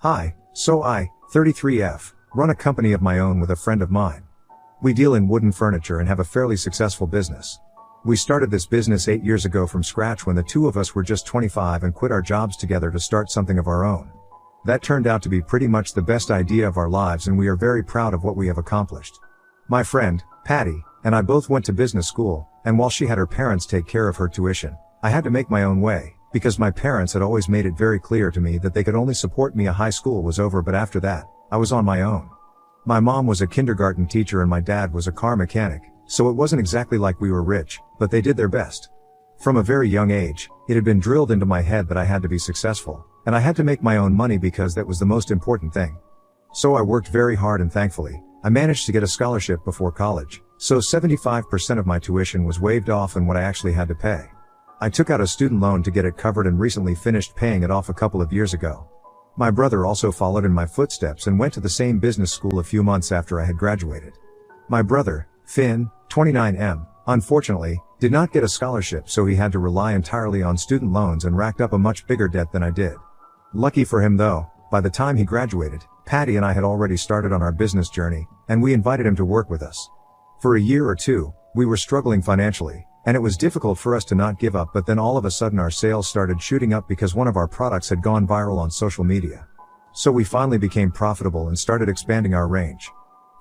Hi, so I, 33F, run a company of my own with a friend of mine. We deal in wooden furniture and have a fairly successful business. We started this business 8 years ago from scratch when the two of us were just 25 and quit our jobs together to start something of our own. That turned out to be pretty much the best idea of our lives, and we are very proud of what we have accomplished. My friend, Patty, and I both went to business school, and while she had her parents take care of her tuition, I had to make my own way, because my parents had always made it very clear to me that they could only support me a high school was over, but after that, I was on my own. My mom was a kindergarten teacher and my dad was a car mechanic, so it wasn't exactly like we were rich, but they did their best. From a very young age, it had been drilled into my head that I had to be successful, and I had to make my own money because that was the most important thing. So I worked very hard, and thankfully, I managed to get a scholarship before college, so 75% of my tuition was waived off and what I actually had to pay. I took out a student loan to get it covered and recently finished paying it off a couple of years ago. My brother also followed in my footsteps and went to the same business school a few months after I had graduated. My brother, Finn, 29M, unfortunately, did not get a scholarship, so he had to rely entirely on student loans and racked up a much bigger debt than I did. Lucky for him though, by the time he graduated, Patty and I had already started on our business journey, and we invited him to work with us. For a year or two, we were struggling financially, and it was difficult for us to not give up, but then all of a sudden our sales started shooting up because one of our products had gone viral on social media. So we finally became profitable and started expanding our range.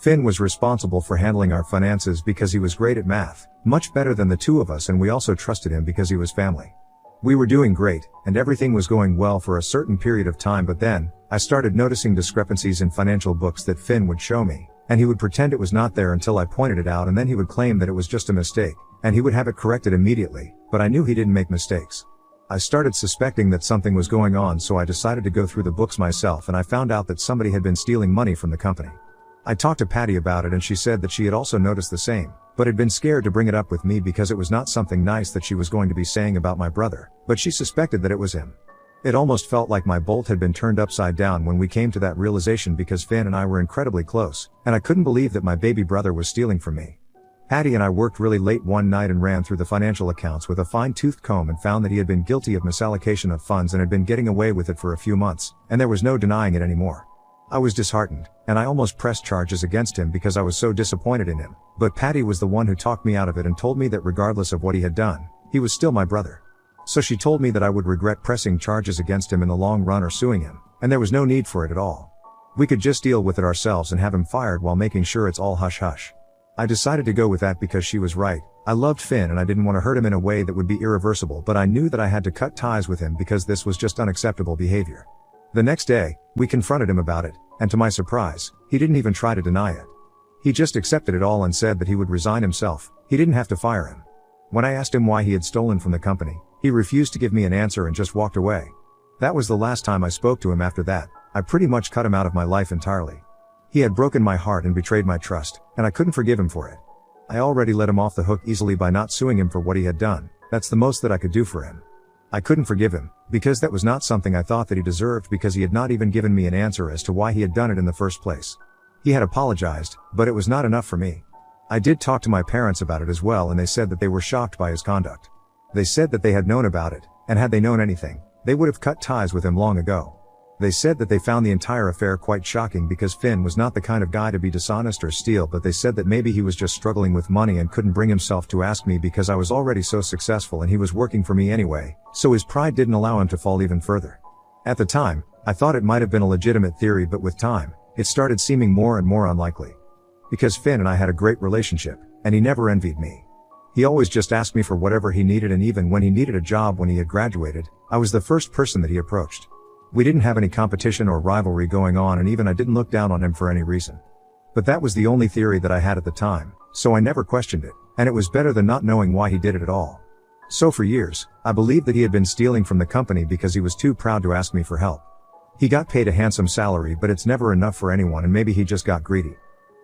Finn was responsible for handling our finances because he was great at math, much better than the two of us, and we also trusted him because he was family. We were doing great, and everything was going well for a certain period of time, but then, I started noticing discrepancies in financial books that Finn would show me, and he would pretend it was not there until I pointed it out, and then he would claim that it was just a mistake, and he would have it corrected immediately, but I knew he didn't make mistakes. I started suspecting that something was going on, so I decided to go through the books myself, and I found out that somebody had been stealing money from the company. I talked to Patty about it, and she said that she had also noticed the same, but had been scared to bring it up with me because it was not something nice that she was going to be saying about my brother, but she suspected that it was him. It almost felt like my bolt had been turned upside down when we came to that realization, because Finn and I were incredibly close, and I couldn't believe that my baby brother was stealing from me. Patty and I worked really late one night and ran through the financial accounts with a fine-toothed comb and found that he had been guilty of misallocation of funds and had been getting away with it for a few months, and there was no denying it anymore. I was disheartened, and I almost pressed charges against him because I was so disappointed in him, but Patty was the one who talked me out of it and told me that regardless of what he had done, he was still my brother. So she told me that I would regret pressing charges against him in the long run or suing him, and there was no need for it at all. We could just deal with it ourselves and have him fired while making sure it's all hush-hush. I decided to go with that because she was right. I loved Finn and I didn't want to hurt him in a way that would be irreversible, but I knew that I had to cut ties with him because this was just unacceptable behavior. The next day, we confronted him about it, and to my surprise, he didn't even try to deny it. He just accepted it all and said that he would resign himself. He didn't have to fire him. When I asked him why he had stolen from the company, he refused to give me an answer and just walked away. That was the last time I spoke to him. After that, I pretty much cut him out of my life entirely. He had broken my heart and betrayed my trust, and I couldn't forgive him for it. I already let him off the hook easily by not suing him for what he had done. That's the most that I could do for him. I couldn't forgive him, because that was not something I thought that he deserved, because he had not even given me an answer as to why he had done it in the first place. He had apologized, but it was not enough for me. I did talk to my parents about it as well, and they said that they were shocked by his conduct. They said that they had known about it, and had they known anything, they would have cut ties with him long ago. They said that they found the entire affair quite shocking because Finn was not the kind of guy to be dishonest or steal, but they said that maybe he was just struggling with money and couldn't bring himself to ask me because I was already so successful and he was working for me anyway, so his pride didn't allow him to fall even further. At the time, I thought it might have been a legitimate theory, but with time, it started seeming more and more unlikely. Because Finn and I had a great relationship, and he never envied me. He always just asked me for whatever he needed, and even when he needed a job when he had graduated, I was the first person that he approached. We didn't have any competition or rivalry going on, and even I didn't look down on him for any reason. But that was the only theory that I had at the time, so I never questioned it, and it was better than not knowing why he did it at all. So for years, I believed that he had been stealing from the company because he was too proud to ask me for help. He got paid a handsome salary, but it's never enough for anyone, and maybe he just got greedy.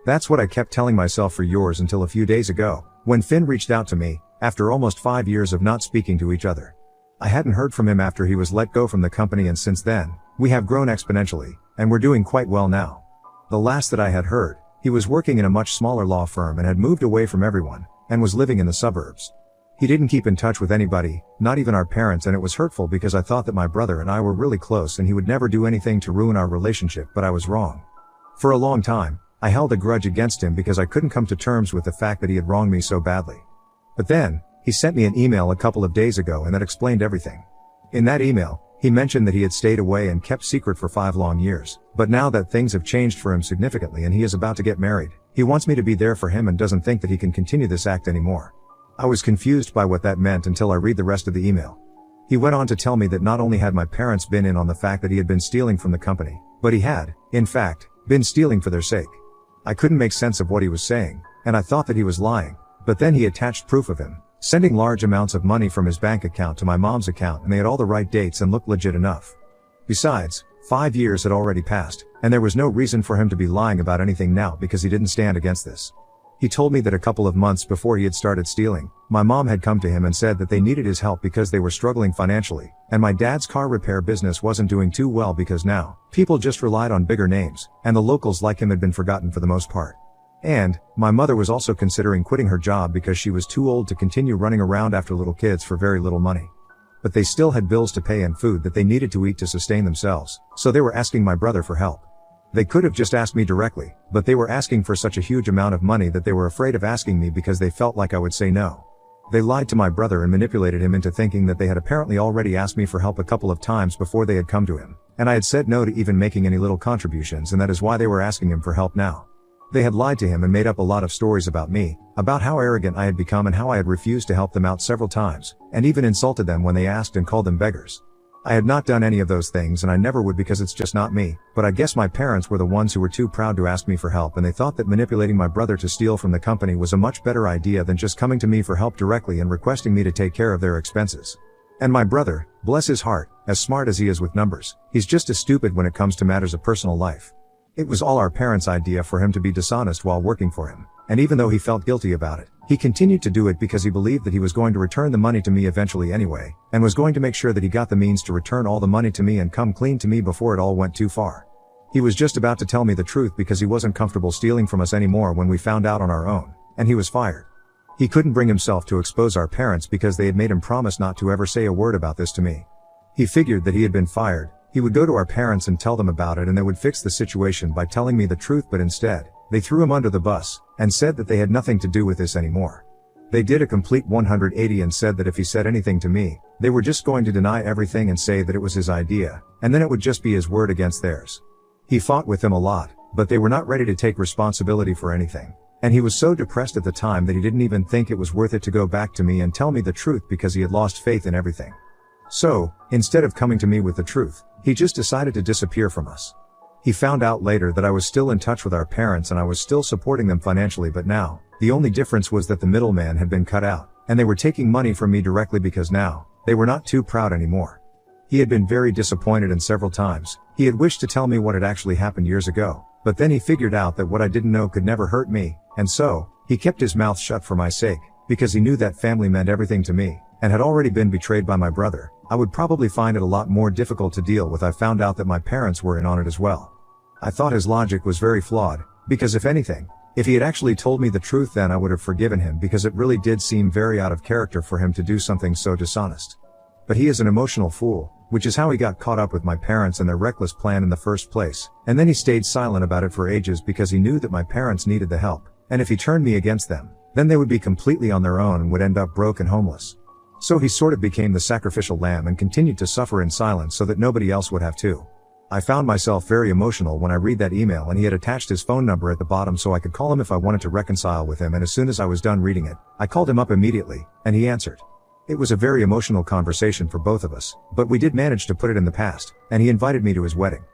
That's what I kept telling myself for years until a few days ago, when Finn reached out to me, after almost 5 years of not speaking to each other. I hadn't heard from him after he was let go from the company, and since then, we have grown exponentially, and we're doing quite well now. The last that I had heard, he was working in a much smaller law firm and had moved away from everyone, and was living in the suburbs. He didn't keep in touch with anybody, not even our parents, and it was hurtful because I thought that my brother and I were really close and he would never do anything to ruin our relationship, but I was wrong. For a long time, I held a grudge against him because I couldn't come to terms with the fact that he had wronged me so badly. But then, he sent me an email a couple of days ago and that explained everything. In that email, he mentioned that he had stayed away and kept secret for 5 long years, but now that things have changed for him significantly and he is about to get married, he wants me to be there for him and doesn't think that he can continue this act anymore. I was confused by what that meant until I read the rest of the email. He went on to tell me that not only had my parents been in on the fact that he had been stealing from the company, but he had, in fact, been stealing for their sake. I couldn't make sense of what he was saying, and I thought that he was lying, but then he attached proof of him sending large amounts of money from his bank account to my mom's account, and they had all the right dates and looked legit enough. Besides, 5 years had already passed, and there was no reason for him to be lying about anything now because he didn't stand against this. He told me that a couple of months before he had started stealing, my mom had come to him and said that they needed his help because they were struggling financially, and my dad's car repair business wasn't doing too well because now, people just relied on bigger names, and the locals like him had been forgotten for the most part. And, my mother was also considering quitting her job because she was too old to continue running around after little kids for very little money. But they still had bills to pay and food that they needed to eat to sustain themselves, so they were asking my brother for help. They could have just asked me directly, but they were asking for such a huge amount of money that they were afraid of asking me because they felt like I would say no. They lied to my brother and manipulated him into thinking that they had apparently already asked me for help a couple of times before they had come to him, and I had said no to even making any little contributions, and that is why they were asking him for help now. They had lied to him and made up a lot of stories about me, about how arrogant I had become and how I had refused to help them out several times, and even insulted them when they asked and called them beggars. I had not done any of those things and I never would because it's just not me, but I guess my parents were the ones who were too proud to ask me for help, and they thought that manipulating my brother to steal from the company was a much better idea than just coming to me for help directly and requesting me to take care of their expenses. And my brother, bless his heart, as smart as he is with numbers, he's just as stupid when it comes to matters of personal life. It was all our parents' idea for him to be dishonest while working for him, and even though he felt guilty about it, he continued to do it because he believed that he was going to return the money to me eventually anyway, and was going to make sure that he got the means to return all the money to me and come clean to me before it all went too far. He was just about to tell me the truth because he wasn't comfortable stealing from us anymore when we found out on our own, and he was fired. He couldn't bring himself to expose our parents because they had made him promise not to ever say a word about this to me. He figured that he had been fired, he would go to our parents and tell them about it and they would fix the situation by telling me the truth, but instead, they threw him under the bus, and said that they had nothing to do with this anymore. They did a complete 180 and said that if he said anything to me, they were just going to deny everything and say that it was his idea, and then it would just be his word against theirs. He fought with them a lot, but they were not ready to take responsibility for anything. And he was so depressed at the time that he didn't even think it was worth it to go back to me and tell me the truth because he had lost faith in everything. So, instead of coming to me with the truth, he just decided to disappear from us. He found out later that I was still in touch with our parents and I was still supporting them financially, but now, the only difference was that the middleman had been cut out, and they were taking money from me directly because now, they were not too proud anymore. He had been very disappointed, and several times, he had wished to tell me what had actually happened years ago, but then he figured out that what I didn't know could never hurt me, and so, he kept his mouth shut for my sake, because he knew that family meant everything to me, and had already been betrayed by my brother. I would probably find it a lot more difficult to deal with. I found out that my parents were in on it as well. I thought his logic was very flawed, because if anything, if he had actually told me the truth, then I would have forgiven him, because it really did seem very out of character for him to do something so dishonest. But he is an emotional fool, which is how he got caught up with my parents and their reckless plan in the first place, and then he stayed silent about it for ages because he knew that my parents needed the help, and if he turned me against them, then they would be completely on their own and would end up broke and homeless. So he sort of became the sacrificial lamb and continued to suffer in silence so that nobody else would have to. I found myself very emotional when I read that email, and he had attached his phone number at the bottom so I could call him if I wanted to reconcile with him, and as soon as I was done reading it, I called him up immediately, and he answered. It was a very emotional conversation for both of us, but we did manage to put it in the past, and he invited me to his wedding.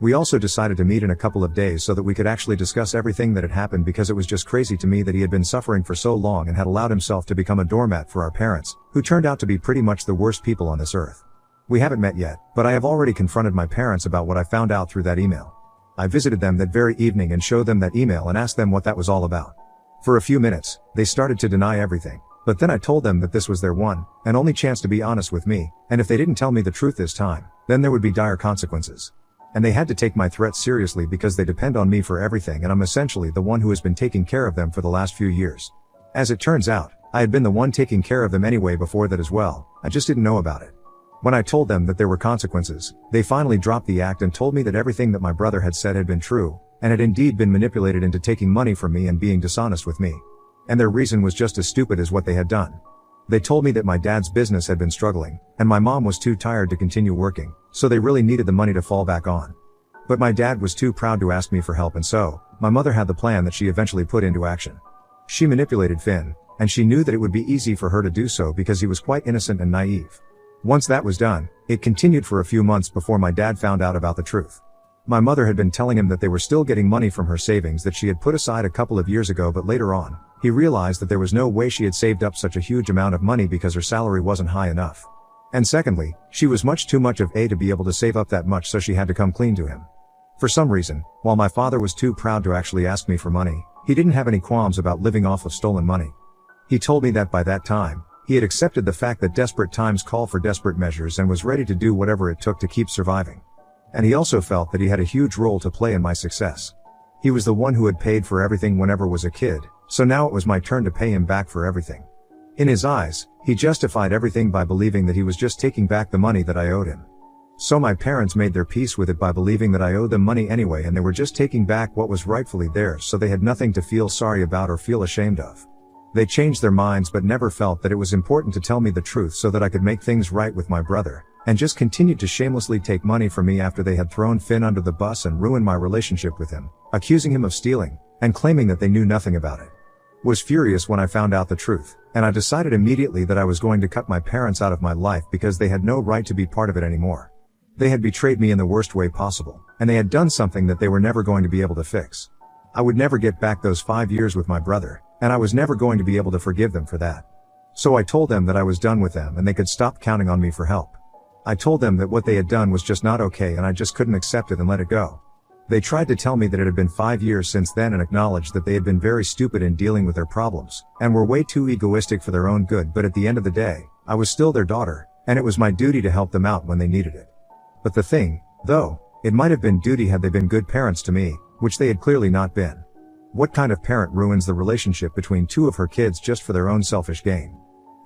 We also decided to meet in a couple of days so that we could actually discuss everything that had happened, because it was just crazy to me that he had been suffering for so long and had allowed himself to become a doormat for our parents, who turned out to be pretty much the worst people on this earth. We haven't met yet, but I have already confronted my parents about what I found out through that email. I visited them that very evening and showed them that email and asked them what that was all about. For a few minutes, they started to deny everything, but then I told them that this was their one and only chance to be honest with me, and if they didn't tell me the truth this time, then there would be dire consequences. And they had to take my threats seriously because they depend on me for everything, and I'm essentially the one who has been taking care of them for the last few years. As it turns out, I had been the one taking care of them anyway before that as well, I just didn't know about it. When I told them that there were consequences, they finally dropped the act and told me that everything that my brother had said had been true, and had indeed been manipulated into taking money from me and being dishonest with me. And their reason was just as stupid as what they had done. They told me that my dad's business had been struggling, and my mom was too tired to continue working, so they really needed the money to fall back on. But my dad was too proud to ask me for help, and so, my mother had the plan that she eventually put into action. She manipulated Finn, and she knew that it would be easy for her to do so because he was quite innocent and naive. Once that was done, it continued for a few months before my dad found out about the truth. My mother had been telling him that they were still getting money from her savings that she had put aside a couple of years ago, but later on, he realized that there was no way she had saved up such a huge amount of money because her salary wasn't high enough. And secondly, she was much too much of a to be able to save up that much, so she had to come clean to him. For some reason, while my father was too proud to actually ask me for money, he didn't have any qualms about living off of stolen money. He told me that by that time, he had accepted the fact that desperate times call for desperate measures and was ready to do whatever it took to keep surviving. And he also felt that he had a huge role to play in my success. He was the one who had paid for everything whenever was a kid, so now it was my turn to pay him back for everything. In his eyes, he justified everything by believing that he was just taking back the money that I owed him. So my parents made their peace with it by believing that I owed them money anyway, and they were just taking back what was rightfully theirs, so they had nothing to feel sorry about or feel ashamed of. They changed their minds but never felt that it was important to tell me the truth so that I could make things right with my brother, and just continued to shamelessly take money from me after they had thrown Finn under the bus and ruined my relationship with him, accusing him of stealing, and claiming that they knew nothing about it. Was furious when I found out the truth, and I decided immediately that I was going to cut my parents out of my life because they had no right to be part of it anymore. They had betrayed me in the worst way possible, and they had done something that they were never going to be able to fix. I would never get back those 5 years with my brother, and I was never going to be able to forgive them for that. So I told them that I was done with them and they could stop counting on me for help. I told them that what they had done was just not okay and I just couldn't accept it and let it go. They tried to tell me that it had been 5 years since then and acknowledged that they had been very stupid in dealing with their problems, and were way too egoistic for their own good, but at the end of the day, I was still their daughter, and it was my duty to help them out when they needed it. But the thing, though, it might have been duty had they been good parents to me, which they had clearly not been. What kind of parent ruins the relationship between two of her kids just for their own selfish gain?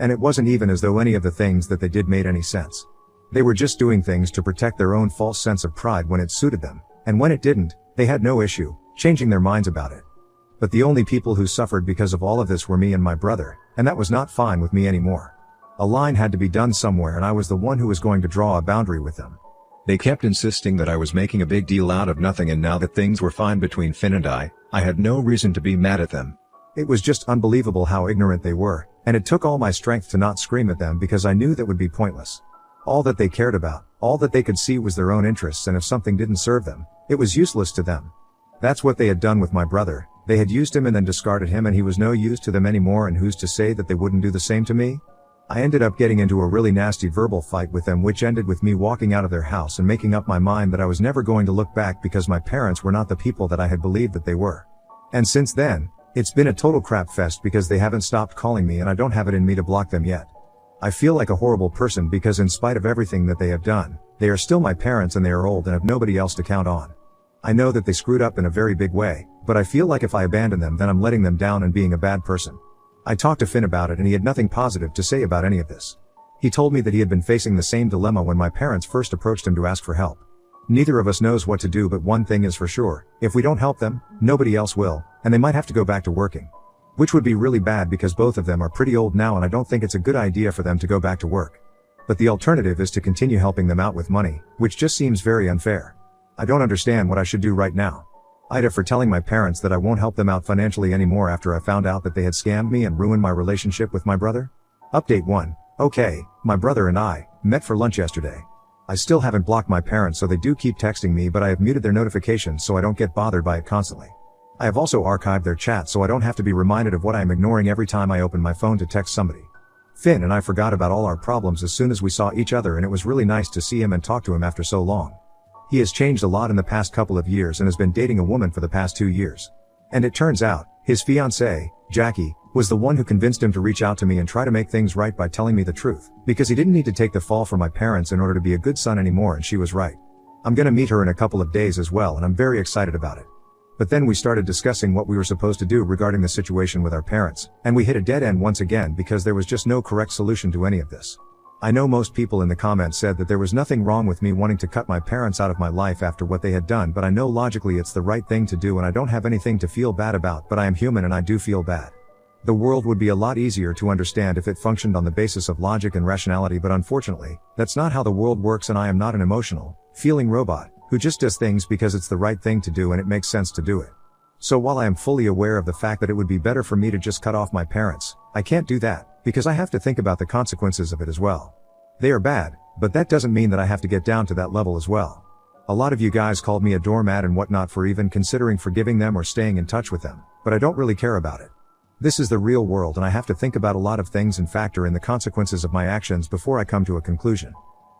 And it wasn't even as though any of the things that they did made any sense. They were just doing things to protect their own false sense of pride when it suited them, and when it didn't, they had no issue changing their minds about it. But the only people who suffered because of all of this were me and my brother, and that was not fine with me anymore. A line had to be done somewhere, and I was the one who was going to draw a boundary with them. They kept insisting that I was making a big deal out of nothing, and now that things were fine between Finn and I had no reason to be mad at them. It was just unbelievable how ignorant they were, and it took all my strength to not scream at them because I knew that would be pointless. All that they cared about, all that they could see was their own interests, and if something didn't serve them, it was useless to them. That's what they had done with my brother. They had used him and then discarded him, and he was no use to them anymore, and who's to say that they wouldn't do the same to me? I ended up getting into a really nasty verbal fight with them, which ended with me walking out of their house and making up my mind that I was never going to look back because my parents were not the people that I had believed that they were. And since then, it's been a total crap fest because they haven't stopped calling me, and I don't have it in me to block them yet. I feel like a horrible person because in spite of everything that they have done, they are still my parents and they are old and have nobody else to count on. I know that they screwed up in a very big way, but I feel like if I abandon them then I'm letting them down and being a bad person. I talked to Finn about it and he had nothing positive to say about any of this. He told me that he had been facing the same dilemma when my parents first approached him to ask for help. Neither of us knows what to do, but one thing is for sure, if we don't help them, nobody else will, and they might have to go back to working. Which would be really bad because both of them are pretty old now and I don't think it's a good idea for them to go back to work. But the alternative is to continue helping them out with money, which just seems very unfair. I don't understand what I should do right now. Ida, for telling my parents that I won't help them out financially anymore after I found out that they had scammed me and ruined my relationship with my brother. Update 1. Okay, my brother and I met for lunch yesterday. I still haven't blocked my parents, so they do keep texting me, but I have muted their notifications so I don't get bothered by it constantly. I have also archived their chat so I don't have to be reminded of what I am ignoring every time I open my phone to text somebody. Finn and I forgot about all our problems as soon as we saw each other, and it was really nice to see him and talk to him after so long. He has changed a lot in the past couple of years and has been dating a woman for the past 2 years. And it turns out, his fiancée, Jackie, was the one who convinced him to reach out to me and try to make things right by telling me the truth, because he didn't need to take the fall for my parents in order to be a good son anymore, and she was right. I'm gonna meet her in a couple of days as well, and I'm very excited about it. But then we started discussing what we were supposed to do regarding the situation with our parents, and we hit a dead end once again because there was just no correct solution to any of this. I know most people in the comments said that there was nothing wrong with me wanting to cut my parents out of my life after what they had done, but I know logically it's the right thing to do and I don't have anything to feel bad about, but I am human and I do feel bad. The world would be a lot easier to understand if it functioned on the basis of logic and rationality, but unfortunately, that's not how the world works, and I am not an emotional, feeling robot who just does things because it's the right thing to do and it makes sense to do it. So while I am fully aware of the fact that it would be better for me to just cut off my parents, I can't do that, because I have to think about the consequences of it as well. They are bad, but that doesn't mean that I have to get down to that level as well. A lot of you guys called me a doormat and whatnot for even considering forgiving them or staying in touch with them, but I don't really care about it. This is the real world and I have to think about a lot of things and factor in the consequences of my actions before I come to a conclusion.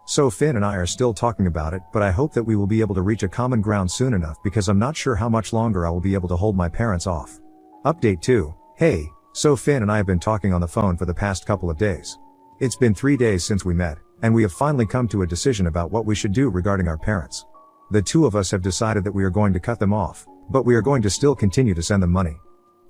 So Finn and I are still talking about it, but I hope that we will be able to reach a common ground soon enough because I'm not sure how much longer I will be able to hold my parents off. Update 2. Hey, so Finn and I have been talking on the phone for the past couple of days. It's been 3 days since we met, and we have finally come to a decision about what we should do regarding our parents. The two of us have decided that we are going to cut them off, but we are going to still continue to send them money.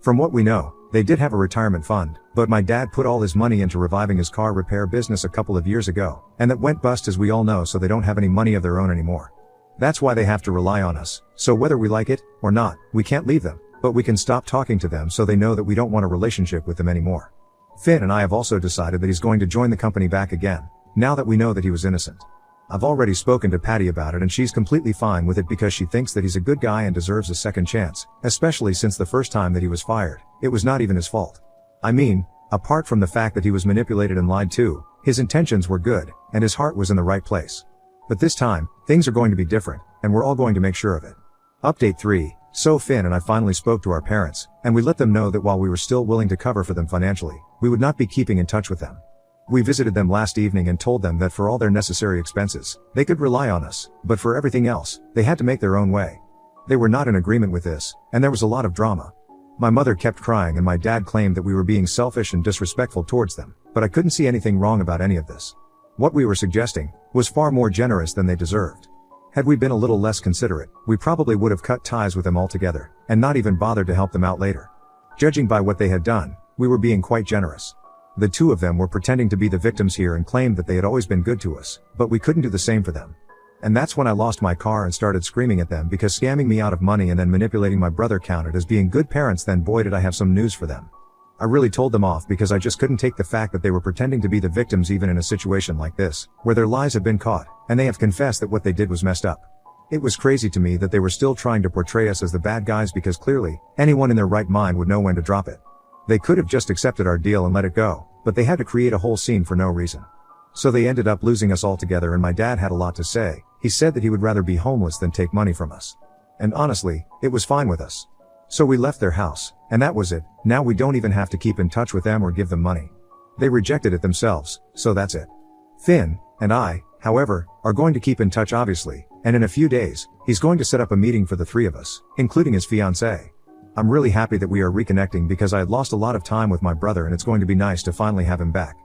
From what we know, they did have a retirement fund, but my dad put all his money into reviving his car repair business a couple of years ago, and that went bust as we all know, so they don't have any money of their own anymore. That's why they have to rely on us, so whether we like it or not, we can't leave them, but we can stop talking to them so they know that we don't want a relationship with them anymore. Finn and I have also decided that he's going to join the company back again, now that we know that he was innocent. I've already spoken to Patty about it and she's completely fine with it because she thinks that he's a good guy and deserves a second chance, especially since the first time that he was fired, it was not even his fault. I mean, apart from the fact that he was manipulated and lied to, his intentions were good, and his heart was in the right place. But this time, things are going to be different, and we're all going to make sure of it. Update 3. So Finn and I finally spoke to our parents, and we let them know that while we were still willing to cover for them financially, we would not be keeping in touch with them. We visited them last evening and told them that for all their necessary expenses, they could rely on us, but for everything else, they had to make their own way. They were not in agreement with this, and there was a lot of drama. My mother kept crying and my dad claimed that we were being selfish and disrespectful towards them, but I couldn't see anything wrong about any of this. What we were suggesting was far more generous than they deserved. Had we been a little less considerate, we probably would have cut ties with them altogether, and not even bothered to help them out later. Judging by what they had done, we were being quite generous. The two of them were pretending to be the victims here and claimed that they had always been good to us, but we couldn't do the same for them. And that's when I lost my car and started screaming at them because scamming me out of money and then manipulating my brother counted as being good parents. Then boy did I have some news for them. I really told them off because I just couldn't take the fact that they were pretending to be the victims even in a situation like this, where their lies have been caught, and they have confessed that what they did was messed up. It was crazy to me that they were still trying to portray us as the bad guys because clearly, anyone in their right mind would know when to drop it. They could have just accepted our deal and let it go, but they had to create a whole scene for no reason. So they ended up losing us altogether and my dad had a lot to say. He said that he would rather be homeless than take money from us. And honestly, it was fine with us. So we left their house, and that was it. Now we don't even have to keep in touch with them or give them money. They rejected it themselves, so that's it. Finn and I, however, are going to keep in touch obviously, and in a few days, he's going to set up a meeting for the three of us, including his fiancée. I'm really happy that we are reconnecting because I had lost a lot of time with my brother and it's going to be nice to finally have him back.